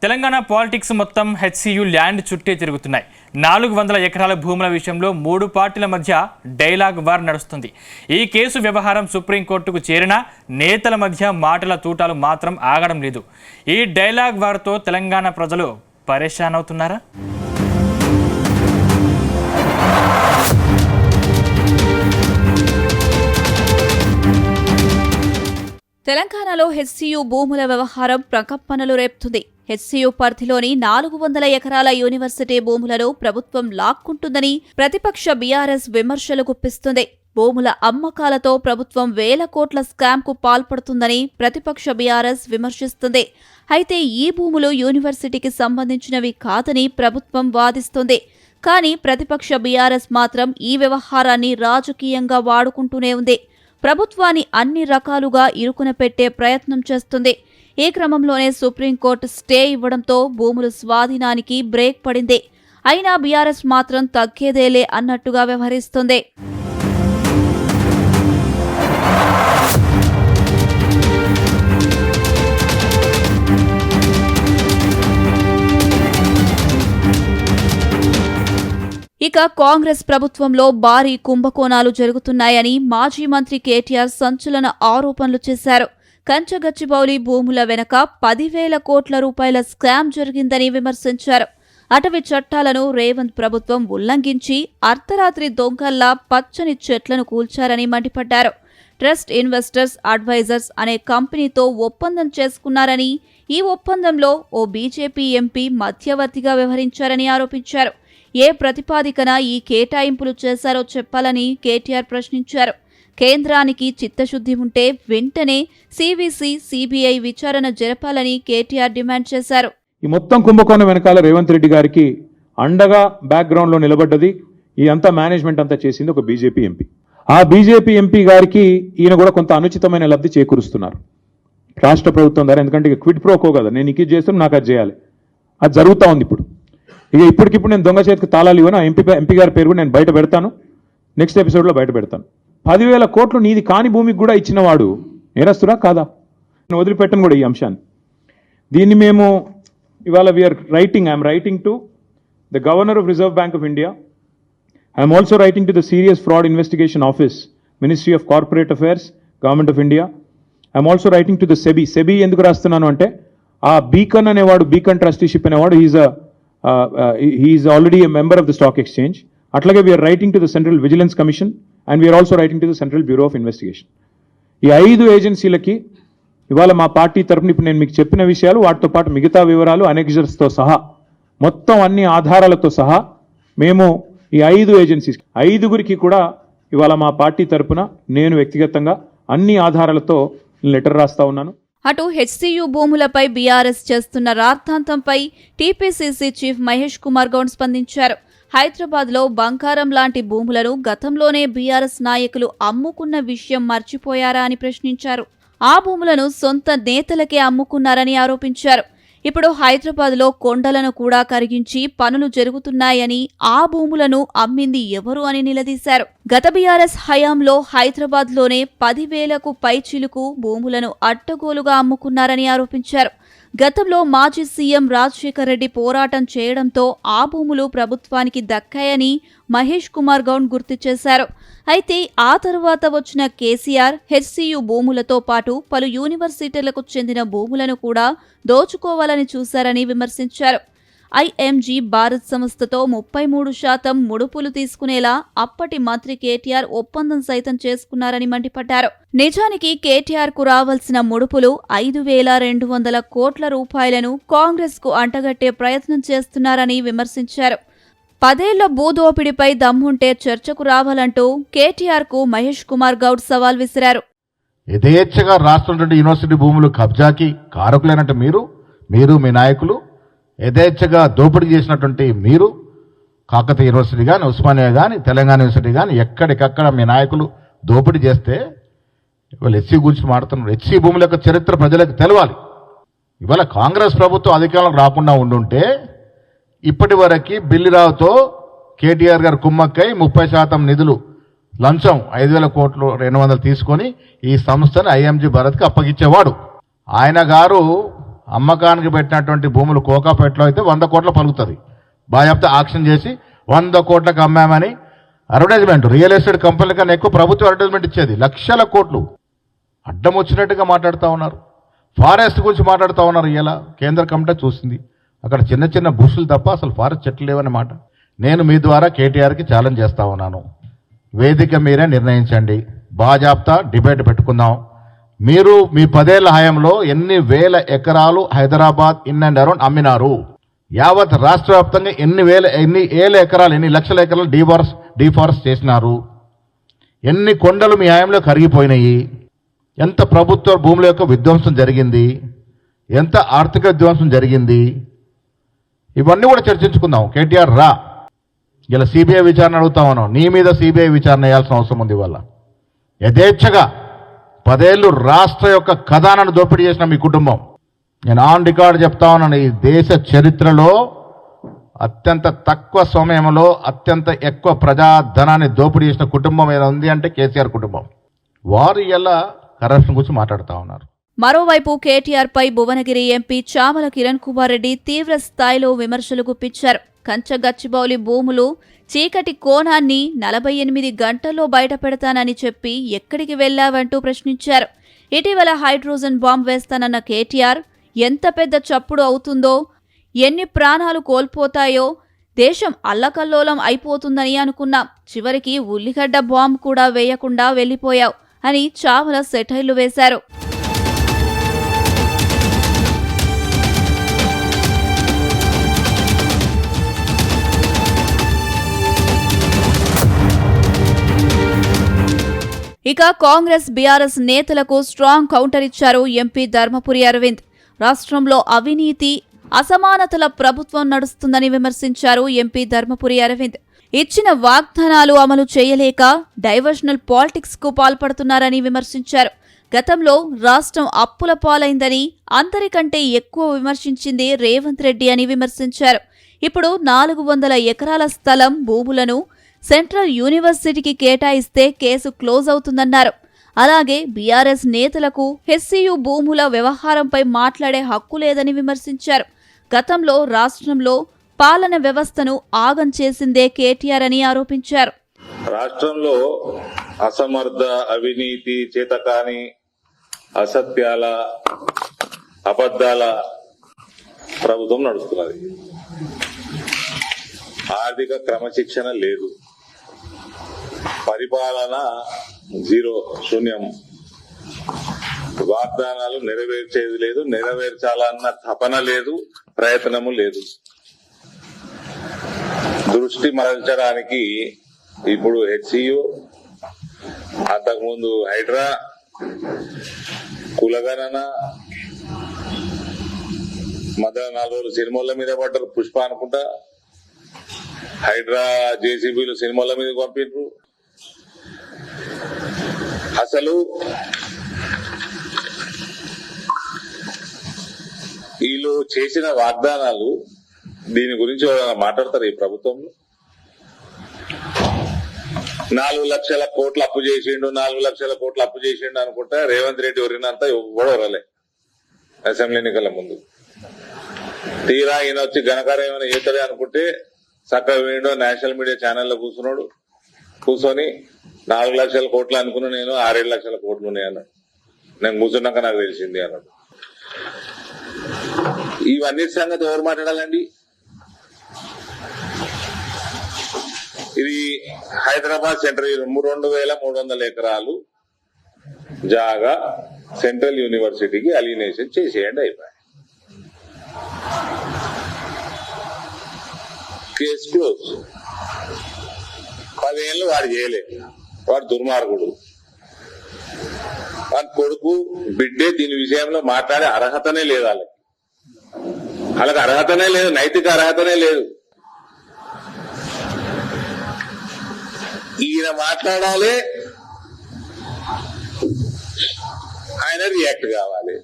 Telangana politics మొత్తం HCU land చుట్టే తిరుగుతున్నాయి. 400 ఎకరాల భూముల విషయంలో 3 పార్టీల మధ్య డైలాగ్ వార్ నడుస్తుంది. ఈ కేసు వ్యవహారం సుప్రీంకోర్టుకు చేరినా నేతల మధ్య మాటల తూటాలు మాత్రం ఆగడం లేదు. ఈ డైలాగ్ వార్తో తెలంగాణ ప్రజలు పరేషాన్ అవుతున్నారా? తెలంగాణలో హెచ్సియు భూముల వ్యవహారం ప్రకంపనలు రేపుతుంది. హెచ్సియు పరిధిలోని 400 ఎకరాల యూనివర్సిటీ భూములను ప్రభుత్వం లాక్కుంటుందని ప్రతిపక్ష బీఆర్ఎస్ విమర్శలు గుప్పిస్తుంది. భూముల అమ్మకాలతో ప్రభుత్వం వేల కోట్ల స్కామ్కు పాల్పడుతుందని ప్రతిపక్ష బీఆర్ఎస్ విమర్శిస్తుంది. అయితే ఈ భూములు యూనివర్సిటీకి సంబంధించినవి కాదని ప్రభుత్వం వాదిస్తుంది. కానీ ప్రతిపక్ష బీఆర్ఎస్ మాత్రం ఈ వ్యవహారాన్ని రాజకీయంగా వాడుకుంటూనే ఉంది. ప్రభుత్వాన్ని అన్ని రకాలుగా ఇరుకున పెట్టే ప్రయత్నం చేస్తుంది. ఈ క్రమంలోనే సుప్రీంకోర్టు స్టే ఇవ్వడంతో భూముల స్వాధీనానికి బ్రేక్ పడింది. అయినా బీఆర్ఎస్ మాత్రం తగ్గేదేలే అన్నట్టుగా వ్యవహరిస్తుంది. ఇక కాంగ్రెస్ ప్రభుత్వంలో భారీ కుంభకోణాలు జరుగుతున్నాయని మాజీ మంత్రి కేటీఆర్ సంచలన ఆరోపణలు చేశారు. కంచగచ్చిబౌలి భూముల వెనక 10,000 కోట్ల రూపాయల స్కామ్ జరిగిందని విమర్శించారు. అటవీ చట్టాలను రేవంత్ ప్రభుత్వం ఉల్లంఘించి అర్ధరాత్రి దొంగల్లా పచ్చని చెట్లను కూల్చారని మండిపడ్డారు. ట్రస్ట్ ఇన్వెస్టర్స్ అడ్వైజర్స్ అనే కంపెనీతో ఒప్పందం చేసుకున్నారని, ఈ ఒప్పందంలో ఓ బీజేపీ ఎంపీ మధ్యవర్తిగా వ్యవహరించారని ఆరోపించారు. ఏ ప్రతిపాదికన ఈ కేటాయింపులు చేశారో చెప్పాలని కేటీఆర్ ప్రశ్నించారు. కేంద్రానికి చిత్తశుద్ధి ఉంటే వెంటనే సివిసి, సిబిఐ విచారణ జరపాలని కేటీఆర్ డిమాండ్ చేశారు. ఈ మొత్తం కుంభకోణం వెనకాల రేవంత్ రెడ్డి గారికి అండగా బ్యాక్గ్రౌండ్ లో నిలబడ్డది, ఈ అంతా మేనేజ్మెంట్ అంతా చేసింది ఒక బీజేపీ ఎంపీ. ఆ బీజేపీ ఎంపీ గారికి ఈయన కూడా కొంత అనుచితమైన లబ్ధి చేకూరుస్తున్నారు రాష్ట్ర ప్రభుత్వం ద్వారా. ఎందుకంటే క్విడ్ ప్రోకో కదా, నేను ఇది చేస్తాను, నాకు అది చేయాలి, అది జరుగుతూ ఉంది. ఇప్పటికిప్పుడు నేను దొంగ చేతికి తాళాలు ఇవ్వను. ఆ ఎంపీ గారి పేరు కూడా నేను బయట పెడతాను, నెక్స్ట్ ఎపిసోడ్లో బయట పెడతాను. 10,000 కోట్లు నీది కాని భూమికి కూడా ఇచ్చిన వాడు నేరస్తురా కాదా? నేను వదిలిపెట్టను కూడా ఈ అంశాన్ని. దీన్ని మేము ఇవాళ I'm writing to the governor of reserve bank of India. I'm also writing to the serious fraud investigation office, ministry of corporate affairs, government of India. I'm also writing to the SEBI ఎందుకు రాస్తున్నాను అంటే, ఆ beacon అనేవాడు, beacon trusteeship అనేవాడు, he is already a member of the stock exchange. అట్లాగే we are writing to the Central Vigilance Commission and we are also writing to the Central Bureau of Investigation. ఈ 5 ఏజెన్సీలకి ఇవాళ మా party తరఫున ఇప్పుడు నేను మీకు చెప్పిన విషయాలు, వాటితో పాటు మిగతా వివరాలు, అనెక్సర్స్తో సహా మొత్తం అన్ని ఆధారాలతో సహా మేము ఈ 5 ఏజెన్సీస్ 5గురికి కూడా ఇవాళ మా పార్టీ తరఫున నేను వ్యక్తిగతంగా అన్ని ఆధారాలతో లెటర్ రాస్తా ఉన్నాను. అటు హెచ్సియు భూములపై బీఆర్ఎస్ చేస్తున్న రాద్ధాంతంపై టీపీసీసీ చీఫ్ మహేష్ కుమార్ గౌడ్ స్పందించారు. హైదరాబాద్లో బంగారం లాంటి భూములను గతంలోనే బీఆర్ఎస్ నాయకులు అమ్ముకున్న విషయం మర్చిపోయారా అని ప్రశ్నించారు. ఆ భూములను సొంత నేతలకే అమ్ముకున్నారని ఆరోపించారు. ఇప్పుడు హైదరాబాద్లో కొండలను కూడా కరిగించి పనులు జరుగుతున్నాయని, ఆ భూములను అమ్మింది ఎవరు అని నిలదీశారు. గత బీఆర్ఎస్ హయాంలో హైదరాబాద్లోనే 10,000కు పైచిలుకు భూములను అడ్డగోలుగా అమ్ముకున్నారని ఆరోపించారు. గతంలో మాజీ సీఎం రాజశేఖర్ రెడ్డి పోరాటం చేయడంతో ఆ భూములు ప్రభుత్వానికి దక్కాయని మహేష్ కుమార్ గౌడ్ గుర్తు చేశారు. అయితే ఆ తరువాత వచ్చిన కేసీఆర్ హెచ్సియు భూములతో పాటు పలు యూనివర్సిటీలకు చెందిన భూములను కూడా దోచుకోవాలని చూశారని విమర్శించారు. ఐఎంజీ భారత్ సంస్థతో 33% ముడుపులు తీసుకునేలా అప్పటి మంత్రి కేటీఆర్ ఒప్పందం సైతం చేసుకున్నారని మండిపడ్డారు. నిజానికి కేటీఆర్ కు రావాల్సిన ముడుపులు 5,200 కోట్ల రూపాయలను కాంగ్రెస్ కు అంటగట్టే ప్రయత్నం చేస్తున్నారని విమర్శించారు. 10 ఏళ్ల భూదోపిడిపై దమ్ముంటే చర్చకు రావాలంటూ కేటీఆర్ కు మహేష్ కుమార్ గౌడ్ సవాల్ విసిరారు. యథేచ్ఛగా రాష్ట్రం యూనివర్సిటీ భూములు కబ్జాకి కారకులైనట్టు మీరు మీ నాయకులు యథేచ్ఛగా దోపిడీ చేసినటువంటి మీరు, కాకతీయ యూనివర్సిటీ కానీ, ఉస్మానియా కానీ, తెలంగాణ యూనివర్సిటీ కానీ ఎక్కడికక్కడ మీ నాయకులు దోపిడీ చేస్తే ఇవాళ హెచ్సి గురించి మాట్లాడుతున్నారు. హెచ్సి భూముల యొక్క చరిత్ర ప్రజలకు తెలవాలి. ఇవాళ కాంగ్రెస్ ప్రభుత్వం అధికారంలోకి రాకుండా ఉండుంటే ఇప్పటి వరకు బిల్లిరావుతో కేటీఆర్ గారు కుమ్మక్కై 30% నిధులు లంచం 5,000 కోట్లు 200 తీసుకొని ఈ సంస్థను ఐఎంజీ భారత్కి అప్పగించేవాడు. ఆయన గారు అమ్మకానికి పెట్టినటువంటి భూములు కోకాపేటలో అయితే 100 కోట్ల పలుకుతుంది. బాగా చెప్తే ఆక్షన్ చేసి 100 కోట్లకు అమ్మామని అడ్వర్టైజ్మెంట్. రియల్ ఎస్టేట్ కంపెనీల కన్నా ఎక్కువ ప్రభుత్వం అడ్వర్టైజ్మెంట్ ఇచ్చేది. లక్షల కోట్లు అడ్డం వచ్చినట్టుగా మాట్లాడుతూ ఉన్నారు. ఫారెస్ట్ గురించి మాట్లాడుతూ ఉన్నారు. ఇలా కేంద్ర కమిటీ చూసింది, అక్కడ చిన్న చిన్న బుషులు తప్ప అసలు ఫారెస్ట్ చెట్లు లేవనే మాట. నేను మీ ద్వారా కేటీఆర్కి ఛాలెంజ్ చేస్తా ఉన్నాను. వేదిక మీరే నిర్ణయించండి, బాజాప్తా డిబేట్ పెట్టుకుందాం. మీరు మీ 10 ఏళ్ల హయాంలో ఎన్ని వేల ఎకరాలు హైదరాబాద్ ఇన్ అండ్ అరౌండ్ అమ్మినారు? యావత్ రాష్ట్ర వ్యాప్తంగా ఎన్ని లక్షల ఎకరాలు డీఫారెస్ట్ చేసినారు? ఎన్ని కొండలు మీ హయాంలో కరిగిపోయినాయి? ఎంత ప్రభుత్వ భూముల యొక్క విధ్వంసం జరిగింది? ఎంత ఆర్థిక విధ్వంసం జరిగింది? ఇవన్నీ కూడా చర్చించుకుందాం. కేటీఆర్ రా, ఇలా సిబిఐ విచారణ అడుగుతా ఉన్నాం. నీ మీద సిబిఐ విచారణ వేయాల్సిన అవసరం ఉంది. వల్ల యథేచ్ఛగా 10 ఏళ్ళు రాష్ట్ర యొక్క ఖజానాను దోపిడీ చేసిన మీ కుటుంబం, నేను ఆన్ రికార్డు చెప్తా ఉన్నాను, ఈ దేశ చరిత్రలో అత్యంత తక్కువ సమయంలో అత్యంత ఎక్కువ ప్రజాధనాన్ని దోపిడీ చేసిన కుటుంబం ఏదో ఉంది అంటే కేసీఆర్ కుటుంబం. వారు ఇలా కరప్షన్ గురించి మాట్లాడుతూ ఉన్నారు. మరోవైపు కేటీఆర్ పై భువనగిరి ఎంపీ చామల కిరణ్ కుమార్ రెడ్డి తీవ్ర స్థాయిలో విమర్శలు గుప్పించారు. కంచగచ్చిబౌలి భూములు చీకటి కోణాన్ని 48 గంటల్లో బయటపెడతానని చెప్పి ఎక్కడికి వెళ్లావంటూ ప్రశ్నించారు. ఇటీవల హైడ్రోజన్ బాంబ్ వేస్తానన్న కేటీఆర్ ఎంత పెద్ద చప్పుడు అవుతుందో, ఎన్ని ప్రాణాలు కోల్పోతాయో, దేశం అల్లకల్లోలం అయిపోతుందని అనుకున్నాం. చివరికి ఉల్లిగడ్డ బాంబ్ కూడా వేయకుండా వెళ్లిపోయావు అని చామల సెటైర్లు వేశారు. ఇక కాంగ్రెస్ బీఆర్ఎస్ నేతలకు స్ట్రాంగ్ కౌంటర్ ఇచ్చారు ఎంపీ ధర్మపురి అరవింద్. రాష్ట్రంలో అవినీతి, అసమానతల ప్రభుత్వం నడుస్తుందని విమర్శించారు ఎంపీ ధర్మపురి అరవింద్. ఇచ్చిన వాగ్దానాలు అమలు చేయలేక డైవర్షనల్ పాలిటిక్స్ కు పాల్పడుతున్నారని విమర్శించారు. గతంలో రాష్ట్రం అప్పుల పాలైందని అందరికంటే ఎక్కువ విమర్శించింది రేవంత్ రెడ్డి అని విమర్శించారు. ఇప్పుడు 400 ఎకరాల స్థలం భూములను సెంట్రల్ యూనివర్సిటీకి కేటాయిస్తే కేసు క్లోజ్ అవుతుందన్నారు. అలాగే బీఆర్ఎస్ నేతలకు హెచ్సియు భూముల వ్యవహారంపై మాట్లాడే హక్కు లేదని విమర్శించారు. గతంలో రాష్ట్రంలో పాలన వ్యవస్థను ఆగం చేసిందే కేటీఆర్ అని ఆరోపించారు. రాష్ట్రంలో అసమర్థ, అవినీతి, చేతకాని, అసత్యాల, అబద్ధాల ప్రభుత్వం నడుస్తున్నది. ఆర్థిక క్రమశిక్షణ లేదు, పరిపాలన జీరో, శూన్యం. వాగ్దానాలు నెరవేర్చేది లేదు, నెరవేర్చాలన్న తపన లేదు, ప్రయత్నము లేదు. దృష్టి మరల్చడానికి ఇప్పుడు హెచ్సియు, అంతకుముందు హైడ్రా, కులగణన, మధ్య 4 రోజులు సినిమాల మీద పడ్డారు. పుష్ప అనుకుంటా, హైడ్రా జేసీబీలు సినిమాల మీద పంపిండ్రు. అసలు వీళ్ళు చేసిన వాగ్దానాలు దీని గురించి మాట్లాడతారు ఈ ప్రభుత్వంలో. 4 లక్షల కోట్లు అప్పు చేసిండు, 4 లక్షల కోట్లు అప్పు చేసిండు అనుకుంటా రేవంత్ రెడ్డి ఎవరినంత ఎవడవరలే అసెంబ్లీ ఎన్నికల ముందు. తీరా ఈయన వచ్చి ఘనకారం ఏమైనా చేస్తాడే అనుకుంటే చక్కగా వేయండో నేషనల్ మీడియా ఛానల్లో కూర్చొని 4 లక్షల కోట్లు అనుకున్నా, నేను 6-7 లక్షల కోట్లు ఉన్నాయి అన్నాడు. నేను కూర్చున్నాక నాకు తెలిసింది అన్నాడు. ఇవన్నీ సంగతి ఎవరు మాట్లాడాలండి? ఇది హైదరాబాద్ సెంట్రల్ 2300 ఎకరాలు జాగా సెంట్రల్ యూనివర్సిటీకి అలినేషన్ చేసేయండి, అయిపోయి కేసు క్లోజ్. 10 ఏళ్ళు వాడు చేయలేదు, వాడు దుర్మార్గుడు. వాడి కొడుకు బిడ్డే దీని విషయంలో మాట్లాడే అర్హతనే లేదు. వాళ్ళకి అర్హతనే లేదు, నైతిక అర్హతనే లేదు. ఈయన మాట్లాడాలి, ఆయన రియాక్ట్ కావాలి.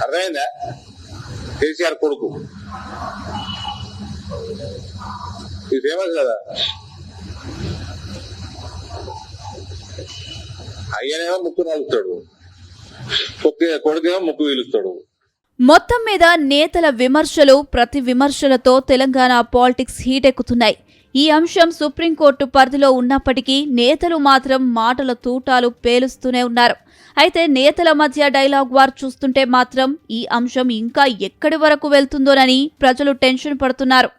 అర్థమైందా? కేసీఆర్ కొడుకు ఇది ఫేమస్ కదా. అయ్యనేమో ముక్కు నలుస్తాడు, కొడుకేమో ముక్కు వీలుస్తాడు. మొత్తం మీద నేతల విమర్శలు ప్రతి విమర్శలతో తెలంగాణ పాలిటిక్స్ హీటెక్కుతున్నాయి. ఈ అంశం సుప్రీంకోర్టు పరిధిలో ఉన్నప్పటికీ నేతలు మాత్రం మాటల తూటాలు పేలుస్తూనే ఉన్నారు. అయితే నేతల మధ్య డైలాగ్ వార్ చూస్తుంటే మాత్రం ఈ అంశం ఇంకా ఎక్కడి వరకు వెళ్తుందోనని ప్రజలు టెన్షన్ పడుతున్నారు.